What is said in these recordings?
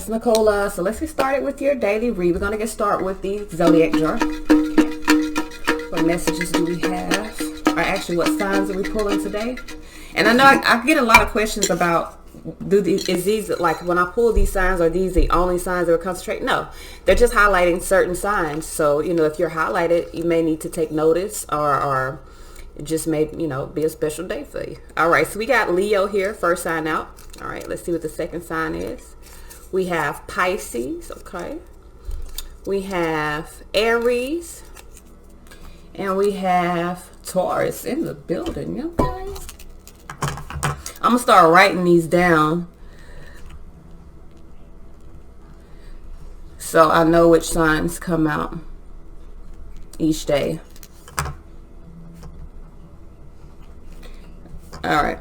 it's Nicola. So let's get started with your daily read. We're going to get started with the Zodiac jar. What messages do we have? Or actually, what signs are we pulling today? And I know I get a lot of questions about, is these, like when I pull these signs, are these the only signs that we're concentrating? No, they're just highlighting certain signs. So, you know, if you're highlighted, you may need to take notice, or it just may, you know, be a special day for you. All right, so we got Leo here, first sign out. All right, let's see what the second sign is. We have Pisces, okay. We have Aries. And we have Taurus in the building, okay. I'm going to start writing these down so I know which signs come out each day. All right.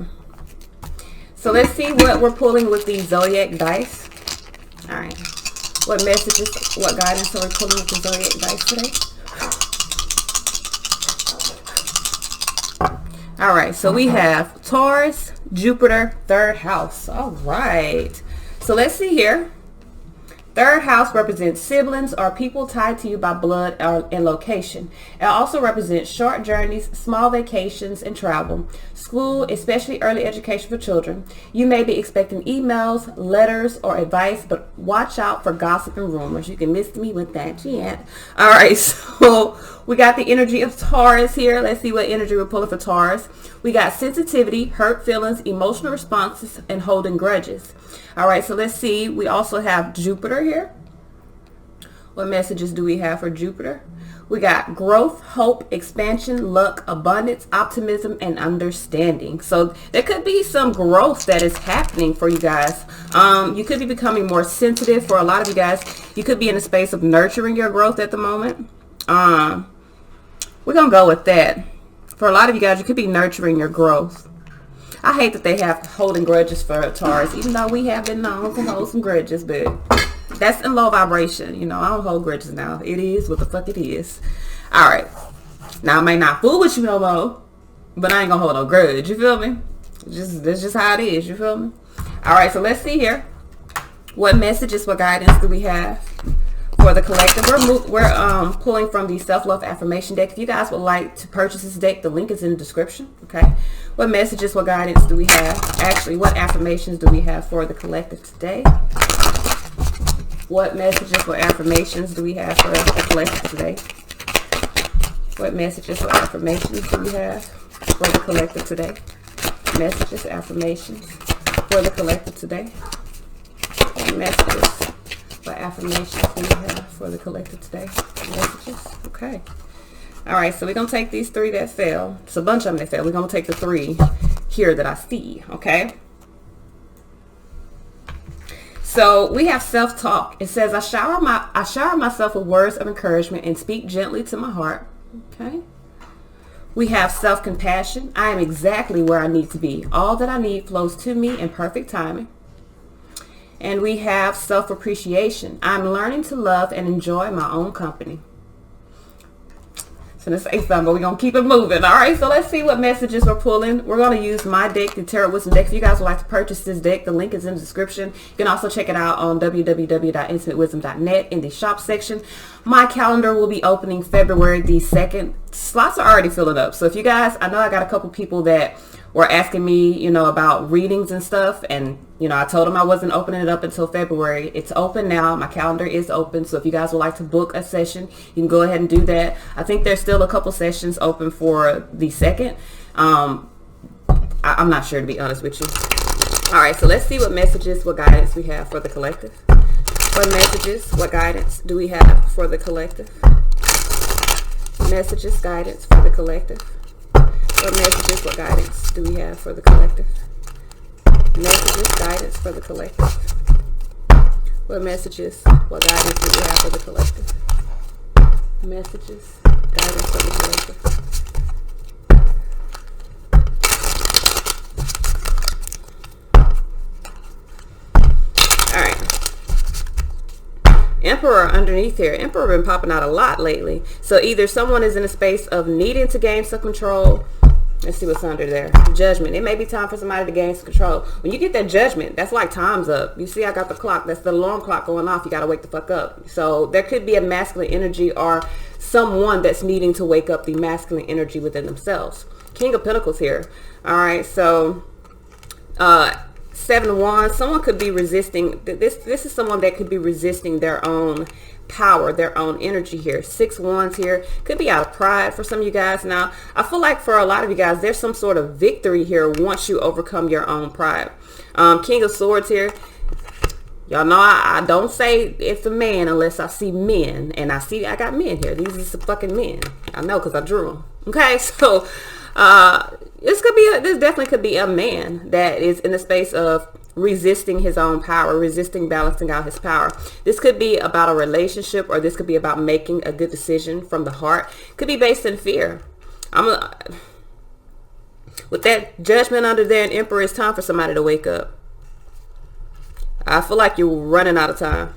So let's see what we're pulling with these Zodiac dice. All right. What messages, what guidance are we pulling with the Zodiac dice today? All right. So we have Taurus, Jupiter, third house. All right. So let's see here. Third house represents siblings or people tied to you by blood and location. It also represents short journeys, small vacations, and travel. School, especially early education for children. You may be expecting emails, letters, or advice, but watch out for gossip and rumors. You can miss me with that, yeah. All right, so we got the energy of Taurus here. Let's see what energy we're pulling for Taurus. We got sensitivity, hurt feelings, emotional responses, and holding grudges. All right, so let's see. We also have Jupiter here. What messages do we have for Jupiter? We got growth, hope, expansion, luck, abundance, optimism, and understanding. So there could be some growth that is happening for you guys. You could be becoming more sensitive. For a lot of you guys, you could be in a space of nurturing your growth at the moment. We're going to go with that. For a lot of you guys, you could be nurturing your growth. I hate that they have holding grudges for Taurus, even though we have been known to hold some grudges, but that's in low vibration. You know, I don't hold grudges now. It is what the fuck it is. All right. Now, I may not fool with you no more, but I ain't gonna hold no grudge. You feel me? That's just how it is. You feel me? All right, so let's see here. What messages, what guidance do we have for the collective? We're pulling from the self-love affirmation deck. If you guys would like to purchase this deck, the link is in the description. Okay. What messages, what guidance do we have? Actually, what affirmations do we have for the collective today? What messages, what affirmations do we have for the collective today? What messages, what affirmations do we have for the collective today? Messages, affirmations for the collective today. What messages, what affirmations do we have for the collective today? Messages. Okay. All right, so we're going to take these three that fell. It's a bunch of them that fell. We're going to take the three here that I see, okay? So we have self-talk. It says, I shower myself with words of encouragement and speak gently to my heart, okay? We have self-compassion. I am exactly where I need to be. All that I need flows to me in perfect timing. And we have self-appreciation. I'm learning to love and enjoy my own company. So let's say something, but we're going to keep it moving. All right, so let's see what messages we're pulling. We're going to use my deck, the Tarot Wisdom deck. If you guys would like to purchase this deck, the link is in the description. You can also check it out on www.intimatewisdom.net in the shop section. My calendar will be opening February the 2nd. Slots are already filling up. So if you guys, I know I got a couple people that were asking me, you know, about readings and stuff. And, you know, I told them I wasn't opening it up until February. It's open now. My calendar is open. So if you guys would like to book a session, you can go ahead and do that. I think there's still a couple sessions open for the 2nd. I'm not sure, to be honest with you. All right, so let's see what messages, what guidance we have for the collective. What messages, what guidance do we have for the collective? Messages, guidance for the collective. What messages, what guidance do we have for the collective? Messages, guidance for the collective. What messages, what guidance do we have for the collective? Messages, guidance for the collective. All right. Emperor underneath here. Emperor been popping out a lot lately. So either someone is in a space of needing to gain some control Let's see what's under there. Judgment. It may be time for somebody to gain some control. When you get that judgment, that's like time's up. You see, I got the clock. That's the alarm clock going off. You got to wake the fuck up. So there could be a masculine energy or someone that's needing to wake up the masculine energy within themselves. King of Pentacles here. All right. So, 7 of Wands. Someone could be resisting. This is someone that could be resisting their own power, their own energy here. 6 of Wands here. Could be out of pride for some of you guys. Now, I feel like for a lot of you guys, there's some sort of victory here once you overcome your own pride. King of Swords here. Y'all know I don't say it's a man unless I see men. And I got men here. These are some fucking men. I know because I drew them. Okay, so this definitely could be a man that is in the space of resisting his own power, resisting balancing out his power. This could be about a relationship, or this could be about making a good decision from the heart. Could be based in fear. With that judgment under there and Emperor, it's time for somebody to wake up. I feel like you're running out of time.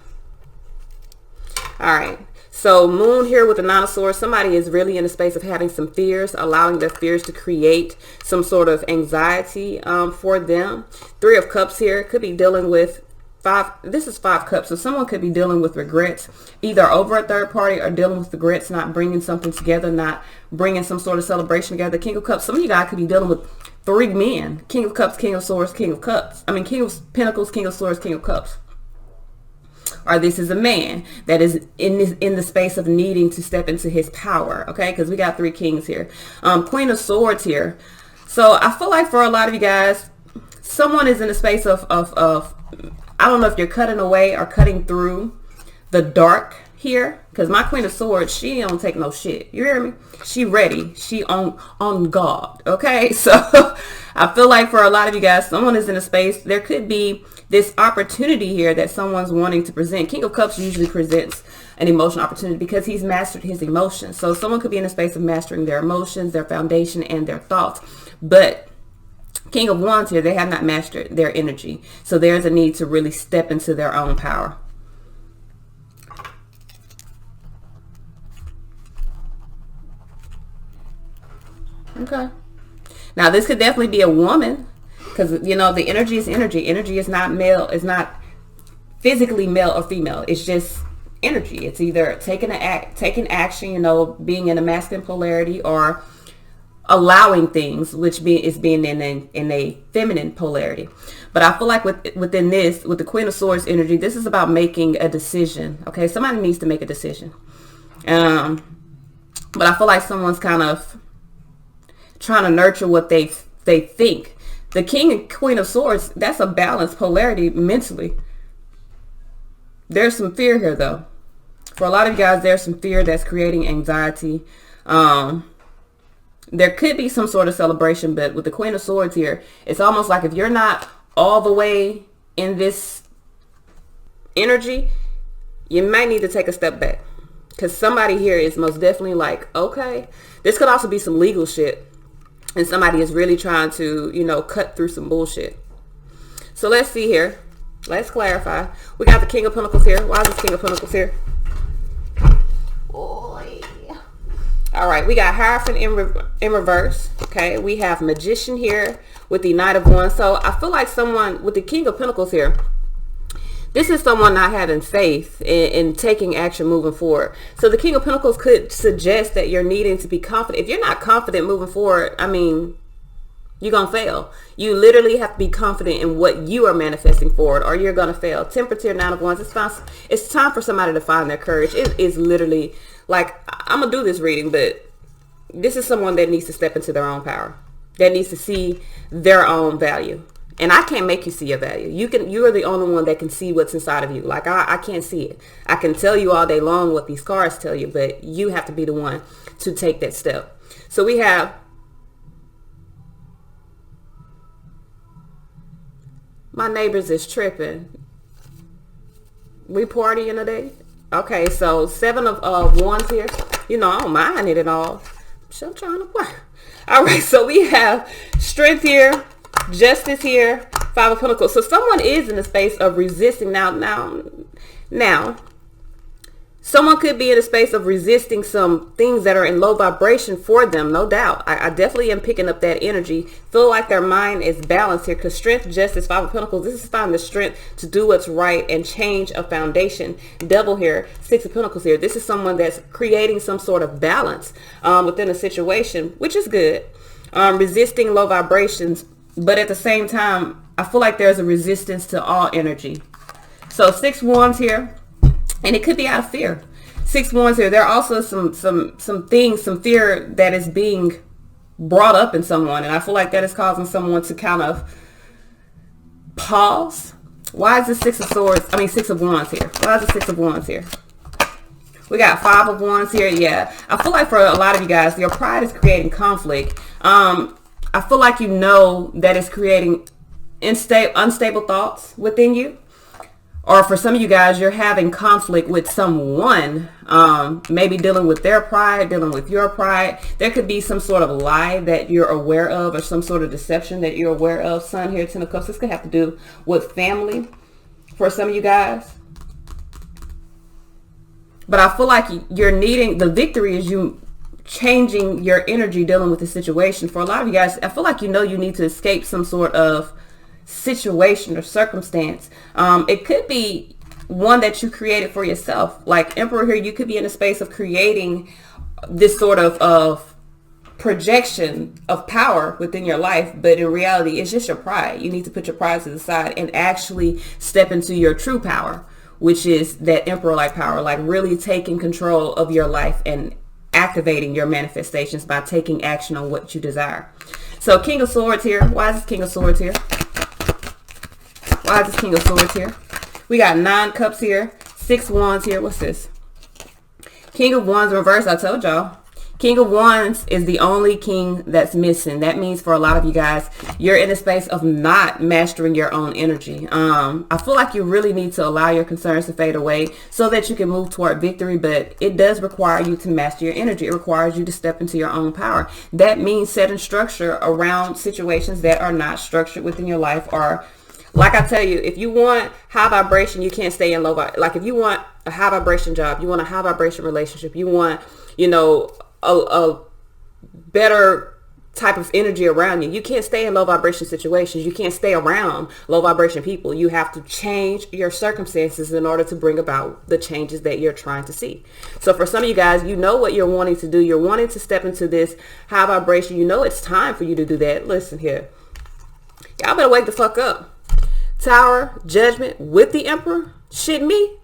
All right. So Moon here with the 9 of Swords. Somebody is really in the space of having some fears, allowing their fears to create some sort of anxiety for them. 3 of Cups here. Could be dealing with this is 5 Cups. So someone could be dealing with regrets, either over a third party or dealing with regrets, not bringing something together, not bringing some sort of celebration together. King of Cups. Some of you guys could be dealing with 3 men. King of Cups, King of Swords, King of Cups. I mean, King of Pentacles, King of Swords, King of Cups. Or this is a man that is in the space of needing to step into his power. Okay, because we got 3 kings here. Queen of Swords here. So I feel like for a lot of you guys, someone is in the space of I don't know if you're cutting away or cutting through the dark here. Because my Queen of Swords, she don't take no shit. You hear me? She ready. She on guard. Okay, so I feel like for a lot of you guys, someone is in a space. There could be this opportunity here that someone's wanting to present. King of Cups usually presents an emotional opportunity because he's mastered his emotions. So someone could be in a space of mastering their emotions, their foundation, and their thoughts. But King of Wands here, they have not mastered their energy. So there's a need to really step into their own power. Okay. Now this could definitely be a woman, because you know the energy is energy. Energy is not male. It's not physically male or female. It's just energy. It's either taking action, you know, being in a masculine polarity, or allowing things, which is being in a feminine polarity. But I feel like within this, with the Queen of Swords energy, this is about making a decision. Okay, somebody needs to make a decision. But I feel like someone's kind of trying to nurture what they think. The King and Queen of Swords, that's a balanced polarity mentally. There's some fear here though. For a lot of you guys, there's some fear that's creating anxiety. There could be some sort of celebration, but with the Queen of Swords here, it's almost like if you're not all the way in this energy, you might need to take a step back. Because somebody here is most definitely like, okay, this could also be some legal shit. And somebody is really trying to, you know, cut through some bullshit. So let's see here. Let's clarify. We got the King of Pentacles here. Why is this King of Pentacles here? Boy. All right. We got Hierophant in reverse. Okay. We have Magician here with the Knight of Wands. So I feel like someone with the King of Pentacles here, this is someone not having faith in taking action moving forward. So the King of Pentacles could suggest that you're needing to be confident. If you're not confident moving forward, I mean, you're going to fail. You literally have to be confident in what you are manifesting forward, or you're going to fail. Temperance here, 9 of Wands. It's time for somebody to find their courage. It is literally like, I'm going to do this reading, but this is someone that needs to step into their own power, that needs to see their own value. And I can't make you see your value. You are the only one that can see what's inside of you. Like I can't see it. I can tell you all day long what these cards tell you, but you have to be the one to take that step. So we have my neighbors is tripping. We partying today. Okay, so 7 of Wands here. You know, I don't mind it at all. I'm trying to work. All right, so we have Strength here. Justice here, 5 of Pentacles. So someone is in the space of resisting now. Someone could be in a space of resisting some things that are in low vibration for them, no doubt. I definitely am picking up that energy. Feel like their mind is balanced here because strength, justice, Five of Pentacles, this is finding the strength to do what's right and change a foundation. Devil here, Six of Pentacles here. This is someone that's creating some sort of balance within a situation, which is good. Resisting low vibrations, but at the same time, I feel like there's a resistance to all energy. So 6 Wands here. And it could be out of fear. 6 Wands here. There are also some things, some fear that is being brought up in someone. And I feel like that is causing someone to kind of pause. Why is the 6 of Wands here? Why is the 6 of Wands here? We got 5 of Wands here. Yeah. I feel like for a lot of you guys, your pride is creating conflict. I feel like you know that it's creating unstable thoughts within you. Or for some of you guys, you're having conflict with someone, maybe dealing with their pride, dealing with your pride. There could be some sort of lie that you're aware of or some sort of deception that you're aware of. Sun here, 10 of Cups. This could have to do with family for some of you guys. But I feel like you're needing, the victory is you changing your energy dealing with the situation. For a lot of you guys, I feel like you know you need to escape some sort of situation or circumstance. It could be one that you created for yourself. Like Emperor here, you could be in a space of creating this sort of projection of power within your life, but in reality it's just your pride. You need to put your pride to the side and actually step into your true power, which is that Emperor like power, like really taking control of your life and activating your manifestations by taking action on what you desire. So King of Swords here. Why is this King of Swords here? Why is this King of Swords here? We got 9 Cups here. 6 Wands here. What's this? King of Wands reverse. I told y'all. King of Wands is the only king that's missing. That means for a lot of you guys, you're in a space of not mastering your own energy. I feel like you really need to allow your concerns to fade away so that you can move toward victory, but it does require you to master your energy. It requires you to step into your own power. That means setting structure around situations that are not structured within your life. Or like I tell you, if you want high vibration, you can't stay in low vibration. Like if you want a high vibration job, you want a high vibration relationship, you want, you know, a better type of energy around you. You can't stay in low vibration situations. You can't stay around low vibration people. You have to change your circumstances in order to bring about the changes that you're trying to see. So for some of you guys, you know what you're wanting to do. You're wanting to step into this high vibration. You know it's time for you to do that. Listen here. Y'all better wake the fuck up. Tower, Judgment with the Emperor. Shit me.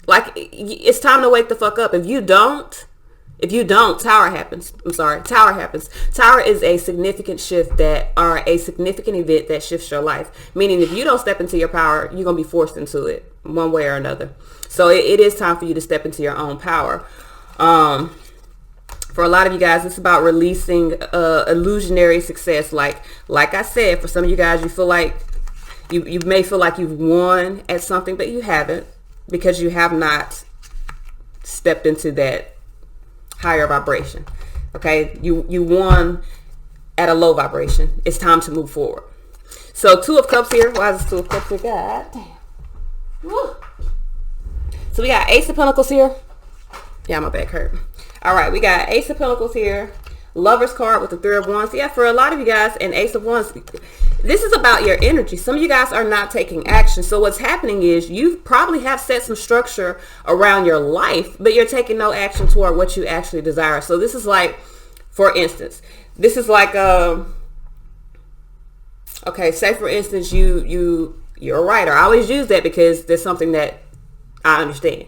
Like, it's time to wake the fuck up. If you don't, Tower happens. I'm sorry, Tower happens. Tower is a significant shift or a significant event that shifts your life. Meaning if you don't step into your power, you're going to be forced into it one way or another. So it is time for you to step into your own power. For a lot of you guys, it's about releasing illusionary success. Like I said, for some of you guys, you feel like you may feel like you've won at something, but you haven't, because you have not stepped into that higher vibration. Okay, you won at a low vibration. It's time to move forward. So 2 of Cups here. Why is this 2 of Cups here? God damn. Woo. So we got Ace of Pentacles here. Yeah, my back hurt. All right, we got Ace of Pentacles here. Lover's card with the 3 of Wands. Yeah, for a lot of you guys, and Ace of Wands, this is about your energy. Some of you guys are not taking action. So what's happening is you probably have set some structure around your life, but you're taking no action toward what you actually desire. So this is like, for instance, this is like, okay, say for instance, you're a writer. I always use that because there's something that I understand.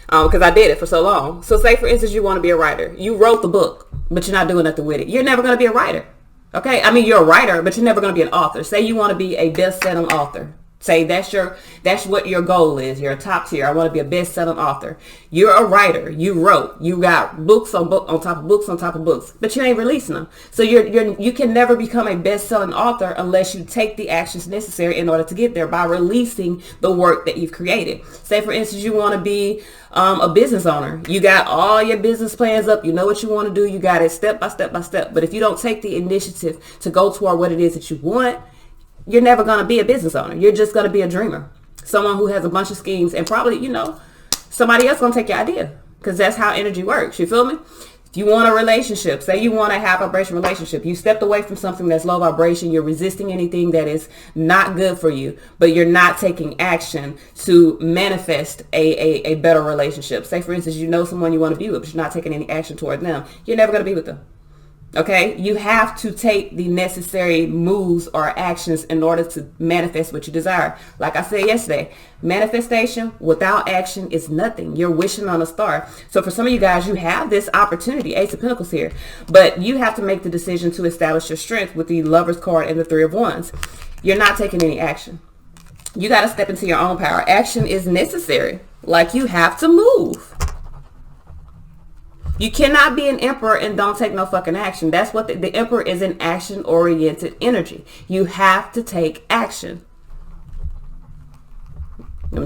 Because I did it for so long. So say for instance, you want to be a writer. You wrote the book, but you're not doing nothing with it. You're never going to be a writer. Okay. I mean, you're a writer, but you're never going to be an author. Say you want to be a best-selling author. Say that's what your goal is. You're a top tier. I want to be a best-selling author. You're a writer. You wrote. You got books on top of books on top of books, but you ain't releasing them. So you can never become a best-selling author unless you take the actions necessary in order to get there by releasing the work that you've created. Say for instance, you want to be a business owner. You got all your business plans up. You know what you want to do. You got it step by step by step. But if you don't take the initiative to go toward what it is that you want, you're never going to be a business owner. You're just going to be a dreamer. Someone who has a bunch of schemes, and probably, somebody else going to take your idea. because that's how energy works. You feel me? If you want a relationship, say you want a high vibration relationship, you stepped away from something that's low vibration, you're resisting anything that is not good for you, but you're not taking action to manifest a better relationship. Say, for instance, you know someone you want to be with, but you're not taking any action toward them. You're never going to be with them. Okay, you have to take the necessary moves or actions in order to manifest what you desire. Like I said yesterday, manifestation without action is nothing. You're wishing on a star. So for some of you guys, you have this opportunity, Ace of Pentacles here, but you have to make the decision to establish your strength with the Lover's card and the Three of Wands. You're not taking any action. You got to step into your own power. Action is necessary. Like, you have to move. You cannot be an emperor and don't take no fucking action. That's what the emperor is, an action-oriented energy. You have to take action.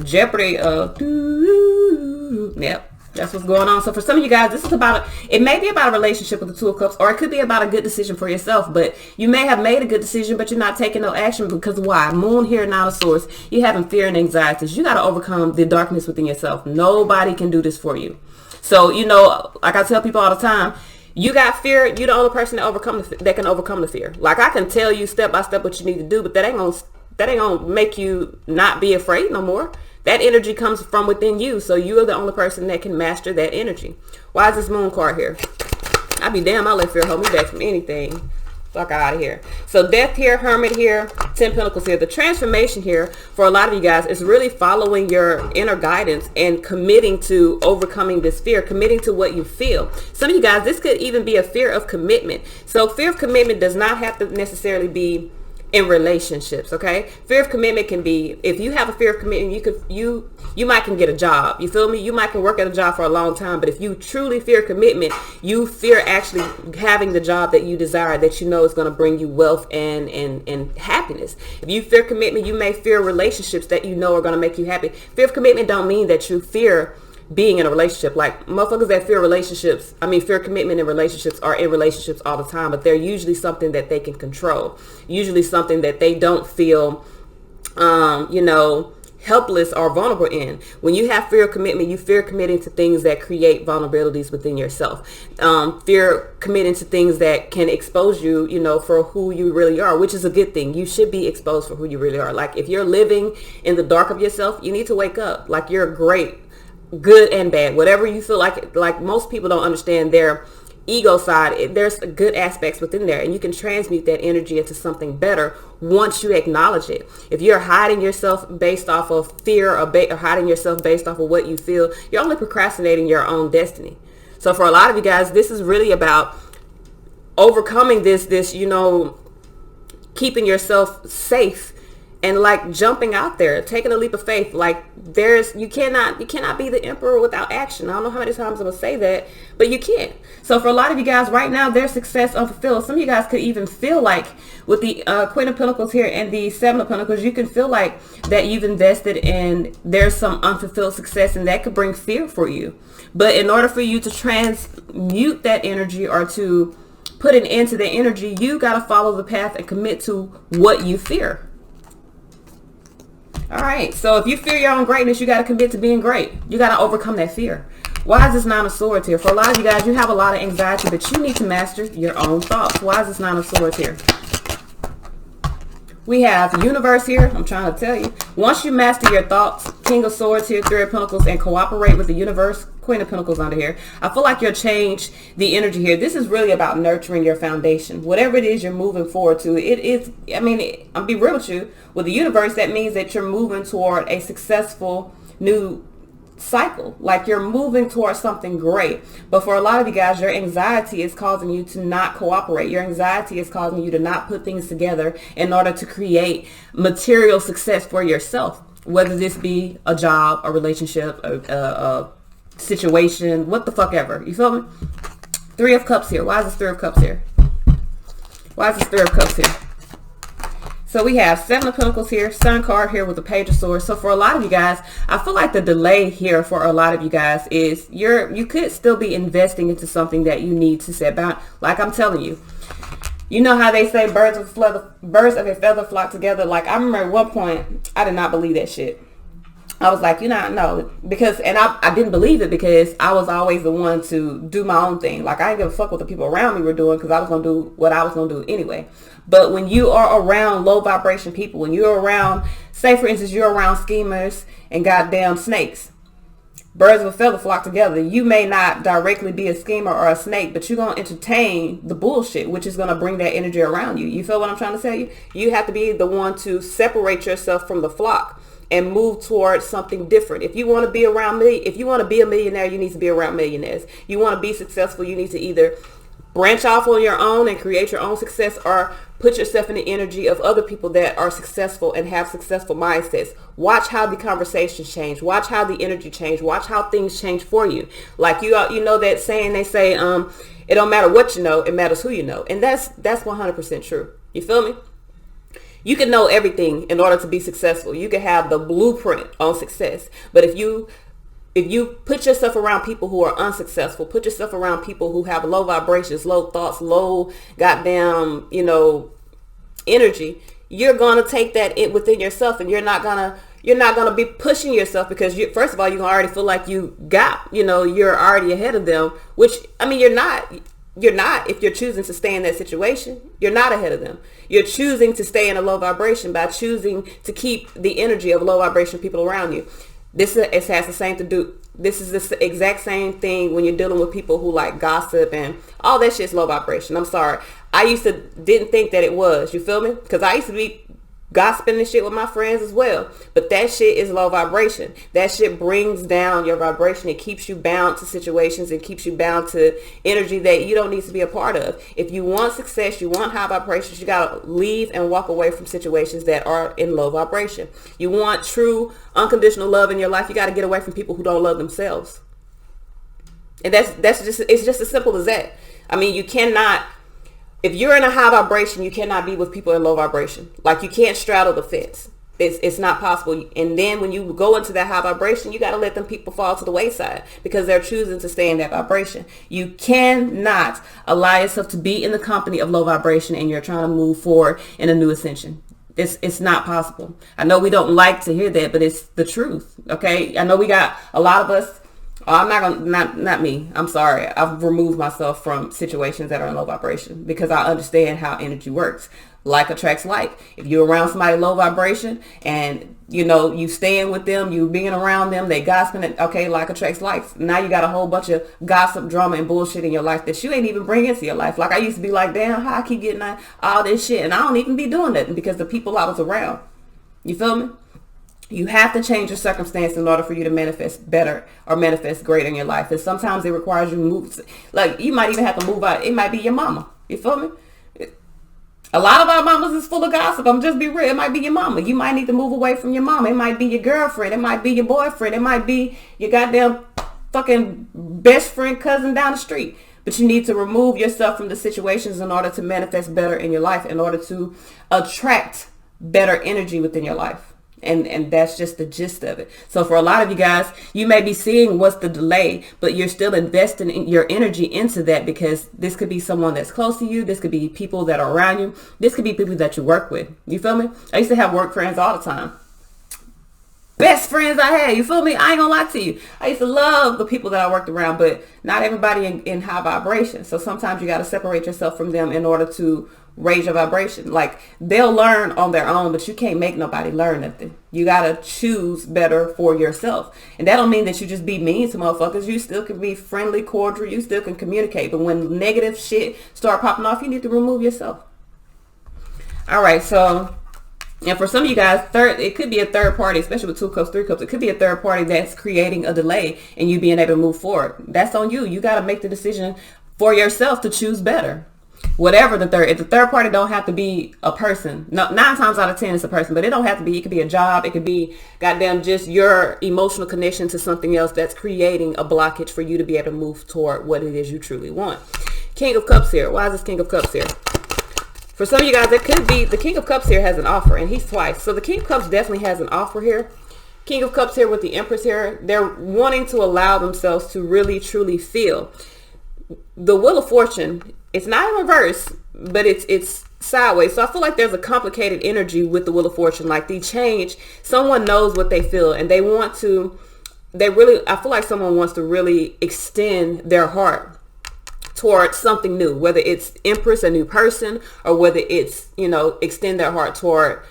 Jeopardy of... Yep, that's what's going on. So for some of you guys, this is about... It may be about a relationship with the Two of Cups, or it could be about a good decision for yourself. But you may have made a good decision, but you're not taking no action because why? Moon here, Nine of Swords. You're having fear and anxieties. You got to overcome the darkness within yourself. Nobody can do this for you. So, you know, like I tell people all the time, you got fear, you're the only person that can overcome the fear. Like, I can tell you step by step what you need to do, but that ain't gonna make you not be afraid no more. That energy comes from within you, so you are the only person that can master that energy. Why is this Moon card here? I'd be damn, I'll let fear hold me back from anything. Fuck out of here. So Death here, Hermit here, 10 Pentacles here. The transformation here for a lot of you guys is really following your inner guidance and committing to overcoming this fear, committing to what you feel. Some of you guys, this could even be a fear of commitment. So fear of commitment does not have to necessarily be in relationships, okay? Fear of commitment can be, if you have a fear of commitment, you might can get a job. You feel me? You might can work at a job for a long time, but if you truly fear commitment, you fear actually having the job that you desire, that you know is going to bring you wealth and happiness. If you fear commitment, you may fear relationships that you know are going to make you happy. Fear of commitment don't mean that you fear being in a relationship. Like, motherfuckers that fear commitment in relationships are in relationships all the time, but they're usually something that they can control, usually something that they don't feel helpless or vulnerable in. When you have fear of commitment, you fear committing to things that create vulnerabilities within yourself. Fear committing to things that can expose you, for who you really are, which is a good thing. You should be exposed for who you really are. Like, if you're living in the dark of yourself, you need to wake up. Like, you're great, good and bad, whatever you feel like most people don't understand their ego side. There's good aspects within there, and you can transmute that energy into something better once you acknowledge it. If you're hiding yourself based off of fear or hiding yourself based off of what you feel, you're only procrastinating your own destiny. So for a lot of you guys, this is really about overcoming this keeping yourself safe and like jumping out there, taking a leap of faith. Like, you cannot be the emperor without action. I don't know how many times I'm gonna say that, but you can't. So for a lot of you guys right now, their success unfulfilled. Some of you guys could even feel like with the Queen of Pentacles here and the Seven of Pentacles, you can feel like that you've invested and there's some unfulfilled success, and that could bring fear for you. But in order for you to transmute that energy or to put an end to that energy, you gotta follow the path and commit to what you fear. All right, so if you fear your own greatness, you got to commit to being great. You got to overcome that fear. Why is this Nine of Swords here? For a lot of you guys, you have a lot of anxiety, but you need to master your own thoughts. Why is this Nine of Swords here? We have Universe here. I'm trying to tell you. Once you master your thoughts, King of Swords here, Three of Pentacles, and cooperate with the Universe, Queen of Pentacles under here, I feel like you'll change the energy here. This is really about nurturing your foundation. Whatever it is you're moving forward to, I'll be real with you. With the Universe, that means that you're moving toward a successful new cycle. Like, you're moving towards something great. But for a lot of you guys, your anxiety is causing you to not cooperate. Your anxiety is causing you to not put things together in order to create material success for yourself. Whether this be a job, a relationship, a situation, what the fuck ever. You feel me? Three of Cups here. Why is this Three of Cups here? Why is this Three of Cups here? So we have Seven of Pentacles here, Sun card here with the Page of Swords. So for a lot of you guys, I feel like the delay here for a lot of you guys is you could still be investing into something that you need to set bound. Like I'm telling you, you know how they say birds of a feather flock together. Like, I remember at one point, I did not believe that shit. I was like, no, because, and I didn't believe it because I was always the one to do my own thing. Like, I didn't give a fuck what the people around me were doing because I was going to do what I was going to do anyway. But when you are around low vibration people, when you're around, say for instance, you're around schemers and goddamn snakes, birds of a feather flock together. You may not directly be a schemer or a snake, but you're going to entertain the bullshit, which is going to bring that energy around you. You feel what I'm trying to tell you? You have to be the one to separate yourself from the flock and move towards something different. If you want to be around me, if you want to be a millionaire, you need to be around millionaires. You want to be successful, you need to either branch off on your own and create your own success, or put yourself in the energy of other people that are successful and have successful mindsets. Watch how the conversations change. Watch how the energy change. Watch how things change for you. Like you know that saying they say, it don't matter what you know, it matters who you know. And that's 100% true. You feel me? You can know everything in order to be successful. You can have the blueprint on success. But if you put yourself around people who are unsuccessful, put yourself around people who have low vibrations, low thoughts, low goddamn, energy, you're going to take that within yourself, and you're not going to be pushing yourself because first of all, you're going to already feel like you're already ahead of them, which, I mean, you're not if you're choosing to stay in that situation. You're not ahead of them. You're choosing to stay in a low vibration by choosing to keep the energy of low vibration people around you. This is the exact same thing when you're dealing with people who like gossip and all that shit's low vibration. I'm sorry. I didn't think that it was. You feel me? Because I used to be gossiping and shit with my friends as well. But that shit is low vibration. That shit brings down your vibration. It keeps you bound to situations and keeps you bound to energy that you don't need to be a part of. If you want success, you want high vibrations, you got to leave and walk away from situations that are in low vibration. You want true unconditional love in your life, you got to get away from people who don't love themselves. And it's just as simple as that. I mean, you cannot, if you're in a high vibration, you cannot be with people in low vibration. Like, you can't straddle the fence. It's not possible. And then when you go into that high vibration, you got to let them people fall to the wayside because they're choosing to stay in that vibration. You cannot allow yourself to be in the company of low vibration and you're trying to move forward in a new ascension. It's not possible. I know we don't like to hear that, but it's the truth. Okay. I know we got a lot of us. I'm not me. I'm sorry. I've removed myself from situations that are in low vibration because I understand how energy works. Like attracts like. If you're around somebody low vibration and you staying with them, you being around them, they gossiping, okay, like attracts like. Now you got a whole bunch of gossip, drama, and bullshit in your life that you ain't even bring into your life. Like, I used to be like, damn, how I keep getting all this shit, and I don't even be doing nothing because the people I was around. You feel me? You have to change your circumstance in order for you to manifest better or manifest greater in your life. And sometimes it requires you to move. Like, you might even have to move out. It might be your mama. You feel me? A lot of our mamas is full of gossip. I'm just be real. It might be your mama. You might need to move away from your mama. It might be your girlfriend. It might be your boyfriend. It might be your goddamn fucking best friend cousin down the street. But you need to remove yourself from the situations in order to manifest better in your life, in order to attract better energy within your life. And that's just the gist of it. So for a lot of you guys, you may be seeing what's the delay, but you're still investing in your energy into that because this could be someone that's close to you. This could be people that are around you. This could be people that you work with. You feel me? I used to have work friends all the time. Best friends I had. You feel me? I ain't gonna lie to you. I used to love the people that I worked around, but not everybody in high vibration. So sometimes you got to separate yourself from them in order to raise your vibration. Like, they'll learn on their own, but you can't make nobody learn nothing. You gotta choose better for yourself. And that don't mean that you just be mean to motherfuckers. You still can be friendly, cordial. You still can communicate. But when negative shit start popping off, you need to remove yourself. All right, so, and for some of you guys, it could be a third party, especially with 2 cups, 3 cups. It could be a third party that's creating a delay in you being able to move forward. That's on you. You got to make the decision for yourself to choose better. Whatever if the third party don't have to be a person. No, 9 times out of 10 it's a person, but it don't have to be. It could be a job. It could be goddamn just your emotional connection to something else that's creating a blockage for you to be able to move toward what it is you truly want. King of Cups here. Why is this King of Cups here? For some of you guys, it could be the King of Cups here has an offer, and he's twice. So the King of Cups definitely has an offer here. King of Cups here with the Empress here. They're wanting to allow themselves to really, truly feel. The Wheel of Fortune, it's not in reverse, but it's sideways. So I feel like there's a complicated energy with the Wheel of Fortune. Like the change, someone knows what they feel and they want to, I feel like someone wants to really extend their heart toward something new, whether it's Empress, a new person, or whether it's, extend their heart toward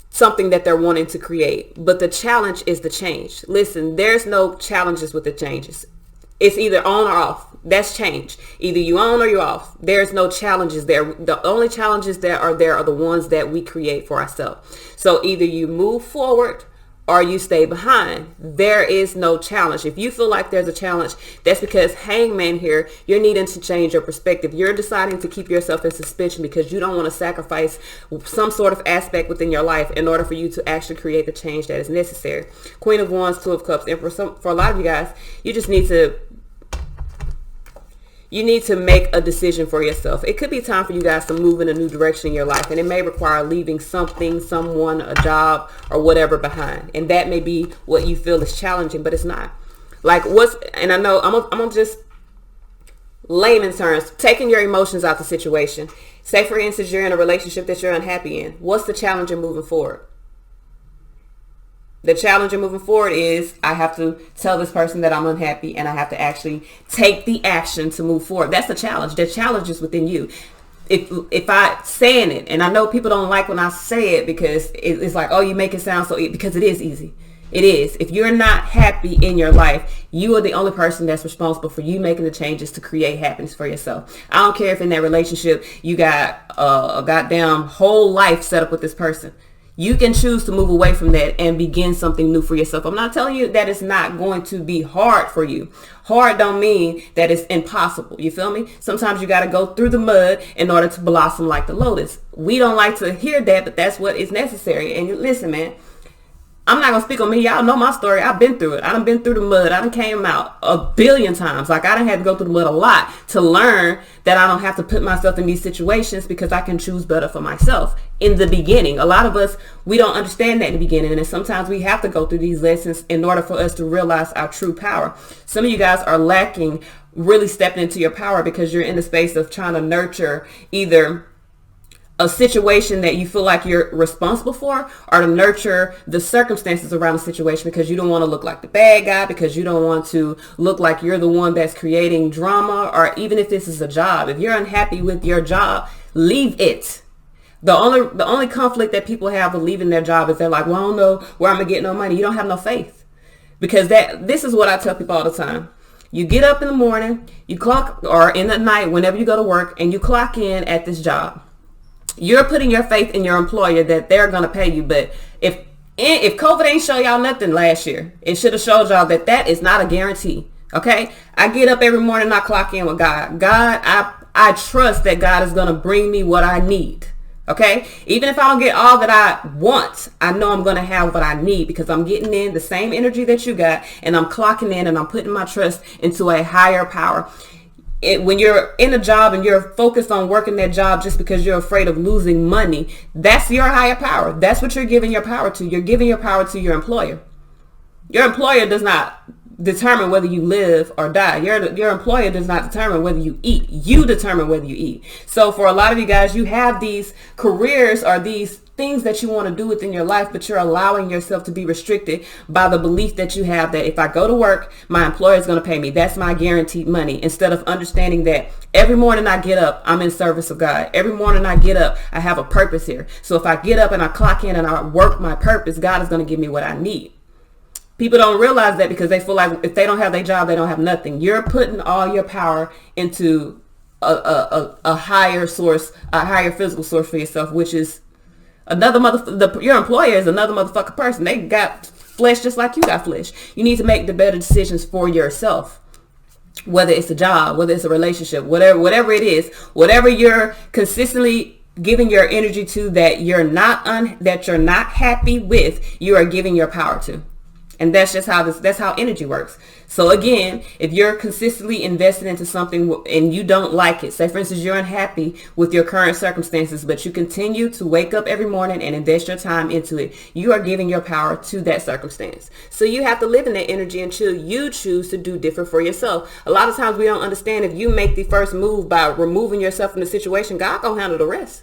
something that they're wanting to create. But the challenge is the change. Listen, there's no challenges with the changes. It's either on or off. That's change. Either you on or you off. There's no challenges there. The only challenges that are there are the ones that we create for ourselves. So either you move forward or you stay behind. There is no challenge. If you feel like there's a challenge, that's because Hangman here, you're needing to change your perspective. You're deciding to keep yourself in suspension because you don't want to sacrifice some sort of aspect within your life in order for you to actually create the change that is necessary. Queen of Wands, Two of Cups, and for a lot of you guys, you just need to make a decision for yourself. It could be time for you guys to move in a new direction in your life, and it may require leaving something, someone, a job, or whatever behind. And that may be what you feel is challenging, but it's not. And I know I'm gonna just layman's terms, taking your emotions out the situation. Say for instance, you're in a relationship that you're unhappy in. What's the challenge in moving forward? The challenge in moving forward is I have to tell this person that I'm unhappy and I have to actually take the action to move forward. That's the challenge. The challenge is within you. If I saying it, and I know people don't like when I say it because it's like, oh, you make it sound so easy, because it is easy. It is. If you're not happy in your life, you are the only person that's responsible for you making the changes to create happiness for yourself. I don't care if in that relationship you got a goddamn whole life set up with this person. You can choose to move away from that and begin something new for yourself. I'm not telling you that it's not going to be hard for you. Hard don't mean that it's impossible. You feel me? Sometimes you got to go through the mud in order to blossom like the lotus. We don't like to hear that, but that's what is necessary. And listen, man, I'm not going to speak on me. Y'all know my story. I've been through it. I done been through the mud. I done came out a billion times. Like I done had to go through the mud a lot to learn that I don't have to put myself in these situations because I can choose better for myself in the beginning. A lot of us, we don't understand that in the beginning. And sometimes we have to go through these lessons in order for us to realize our true power. Some of you guys are lacking really stepping into your power because you're in the space of trying to nurture either a situation that you feel like you're responsible for, or to nurture the circumstances around the situation because you don't want to look like the bad guy, because you don't want to look like you're the one that's creating drama. Or even if this is a job, if you're unhappy with your job, leave it. The only conflict that people have with leaving their job is they're like, well, I don't know where I'm gonna get no money. You don't have no faith, because this is what I tell people all the time. You get up in the morning, you clock, or in the night, whenever you go to work, and you clock in at this job. You're putting your faith in your employer that they're going to pay you. But if COVID ain't show y'all nothing last year, it should have showed y'all that is not a guarantee. Okay. I get up every morning and I clock in with God. I trust that God is going to bring me what I need. Okay. Even if I don't get all that I want, I know I'm going to have what I need because I'm getting in the same energy that you got, and I'm clocking in and I'm putting my trust into a higher power. When you're in a job and you're focused on working that job just because you're afraid of losing money, that's your higher power. That's what you're giving your power to. You're giving your power to your employer. Your employer does not determine whether you live or die. Your employer does not determine whether you eat. You determine whether you eat. So for a lot of you guys, you have these careers or these things that you want to do within your life, but you're allowing yourself to be restricted by the belief that you have that if I go to work, my employer is going to pay me. That's my guaranteed money. Instead of understanding that every morning I get up, I'm in service of God. Every morning I get up, I have a purpose here. So if I get up and I clock in and I work my purpose, God is going to give me what I need. People don't realize that because they feel like if they don't have their job, they don't have nothing. You're putting all your power into a higher source, a higher physical source for yourself, which is your employer is another motherfucking person. They got flesh just like you got flesh. You need to make the better decisions for yourself. Whether it's a job, whether it's a relationship, whatever it is, whatever you're consistently giving your energy to that you're not happy with, you are giving your power to. And that's just how that's how energy works. So again, if you're consistently invested into something and you don't like it, say for instance, you're unhappy with your current circumstances, but you continue to wake up every morning and invest your time into it, you are giving your power to that circumstance. So you have to live in that energy until you choose to do different for yourself. A lot of times we don't understand, if you make the first move by removing yourself from the situation, God gonna handle the rest.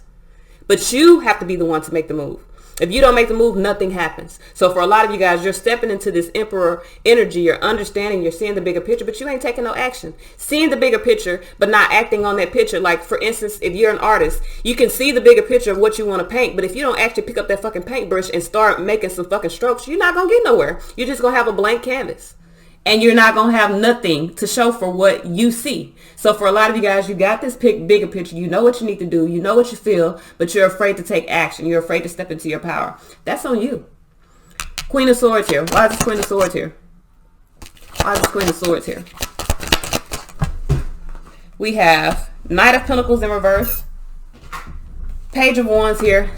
But you have to be the one to make the move. If you don't make the move, nothing happens. So for a lot of you guys, you're stepping into this emperor energy. You're understanding, you're seeing the bigger picture, but you ain't taking no action. Seeing the bigger picture, but not acting on that picture. Like, for instance, if you're an artist, you can see the bigger picture of what you want to paint, but if you don't actually pick up that fucking paintbrush and start making some fucking strokes, you're not going to get nowhere. You're just going to have a blank canvas. And you're not going to have nothing to show for what you see. So for a lot of you guys, you got this bigger picture. You know what you need to do. You know what you feel, but you're afraid to take action. You're afraid to step into your power. That's on you. Queen of Swords here. Why is this Queen of Swords here? Why is this Queen of Swords here? We have Knight of Pentacles in reverse. Page of Wands here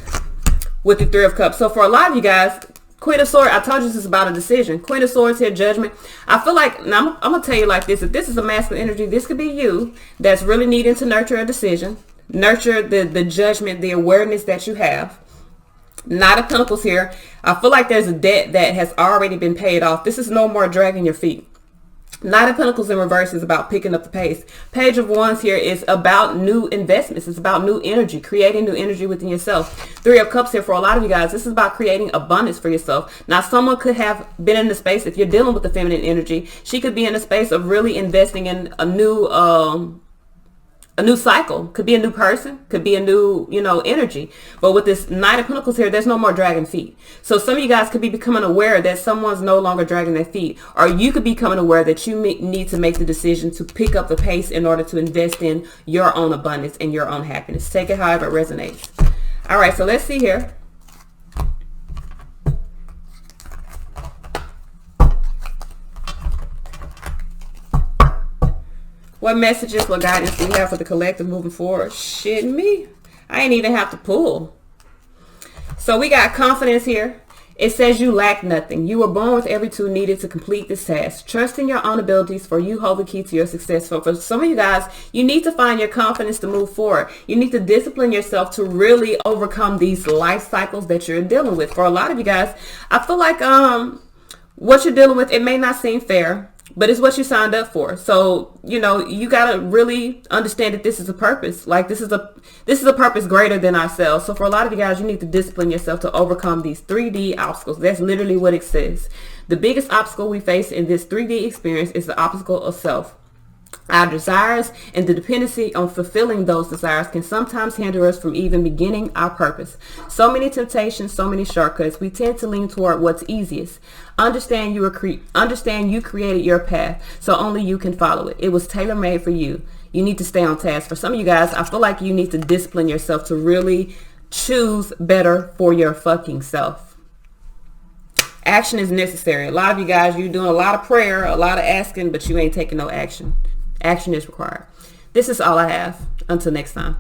with the Three of Cups. So for a lot of you guys, Queen of Swords, I told you this is about a decision. Queen of Swords here, Judgment. I feel like, now I'm going to tell you like this. If this is a masculine energy, this could be you that's really needing to nurture a decision. Nurture the judgment, the awareness that you have. Knight of Pentacles here. I feel like there's a debt that has already been paid off. This is no more dragging your feet. Knight of Pentacles in reverse is about picking up the pace. Page of Wands here is about new investments. It's about new energy, creating new energy within yourself. Three of Cups here for a lot of you guys. This is about creating abundance for yourself. Now, someone could have been in the space, if you're dealing with the feminine energy, she could be in a space of really investing in a new cycle. Could be a new person, could be a new, energy. But with this Knight of Pentacles here, there's no more dragging feet. So some of you guys could be becoming aware that someone's no longer dragging their feet, or you could be becoming aware that you need to make the decision to pick up the pace in order to invest in your own abundance and your own happiness. Take it however it resonates. All right, so let's see here. What messages, what guidance do you have for the collective moving forward? Shit me. I ain't even have to pull. So we got confidence here. It says you lack nothing. You were born with every tool needed to complete this task. Trust in your own abilities, for you hold the key to your success. So for some of you guys, you need to find your confidence to move forward. You need to discipline yourself to really overcome these life cycles that you're dealing with. For a lot of you guys, I feel like what you're dealing with, it may not seem fair, but it's what you signed up for. So, you got to really understand that this is a purpose. Like, this is a purpose greater than ourselves. So for a lot of you guys, you need to discipline yourself to overcome these 3D obstacles. That's literally what it says. The biggest obstacle we face in this 3D experience is the obstacle of self. Our desires and the dependency on fulfilling those desires can sometimes hinder us from even beginning our purpose. So many temptations, so many shortcuts. We tend to lean toward what's easiest. Understand you created your path, so only you can follow it. It was tailor-made for you. You need to stay on task. For some of you guys, I feel like you need to discipline yourself to really choose better for your fucking self. Action is necessary. A lot of you guys, you're doing a lot of prayer, a lot of asking, but you ain't taking no action. Action is required. This is all I have. Until next time.